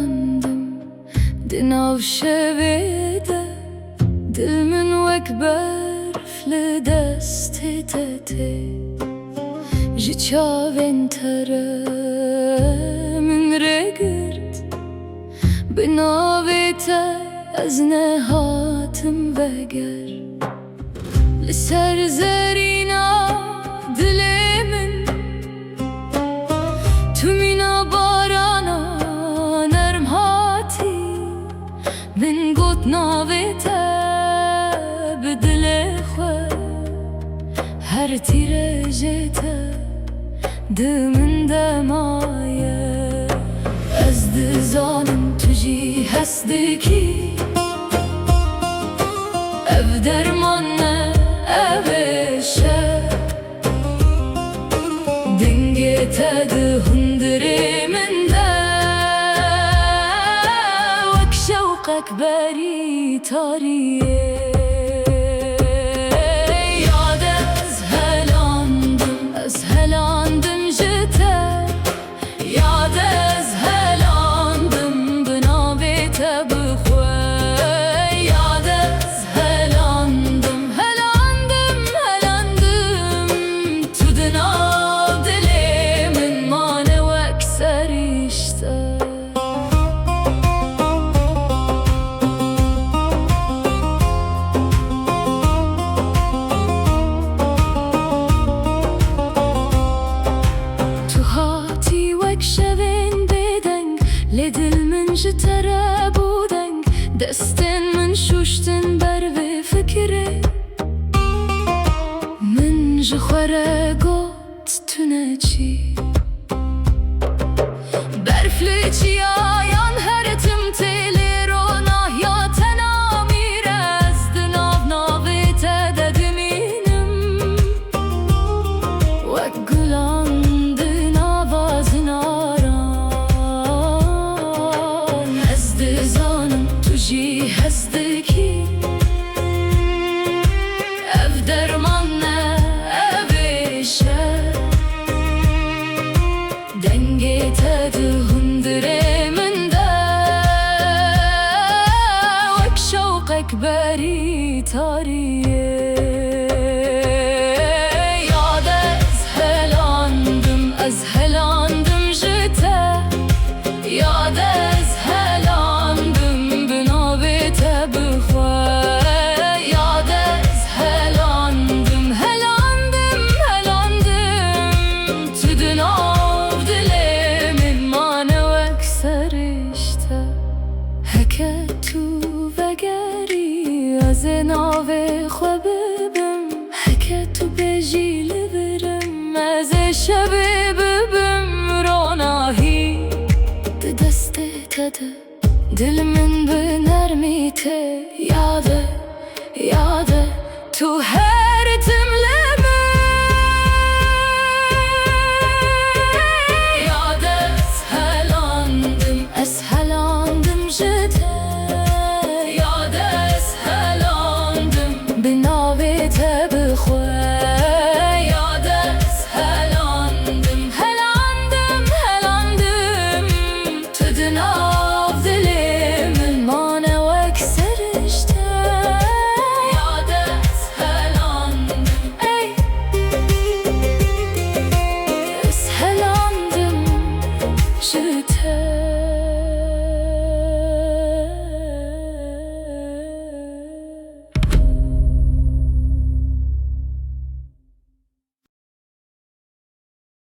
helandım Dinav şevide Dil min wek berf li destê te tê Ji çavên te re min rê girt Bi navê te ez nehatim veger Li ser zerîna dilê min Tu mîna barana nerm hatî Min got navê te bi dilê xwe Her tîre jê te di min de maye Ez dizanim tu jî hes dikî Ev derman ne ev êşe Dingê te di hundirê min de Wek şewqek berî tariyê Yad ez helandim ji te Yad ez helandim bi navê te bixwe Yad ez helandim Tu di nav dilê min mane wek serîşte Şevên bêdeng lê dil min ji te re bû deng Destên min şûştin ber vê fikirê Min ji xwe re got tu ne çî Berfli çiyayan her tim tê lê ronahya te namîr Ez di nav navê te de dimînim Wek gulan di navazin hez dikî Ev derman ne ev êşe Dengê te di hundirê min de Wek şewqek berî tariyê Yad ez helandim ji te Yad ez helandim bi navê te bixwe Yad ez helandim Tu di nav dilê min mane wek serîşte Heke tu vegerî ez ê navê xwe bibim Heke tu bêjî li birim ez ê şevê bibim Ronahî di destê te de Dil min bi nermî tê Yad e tu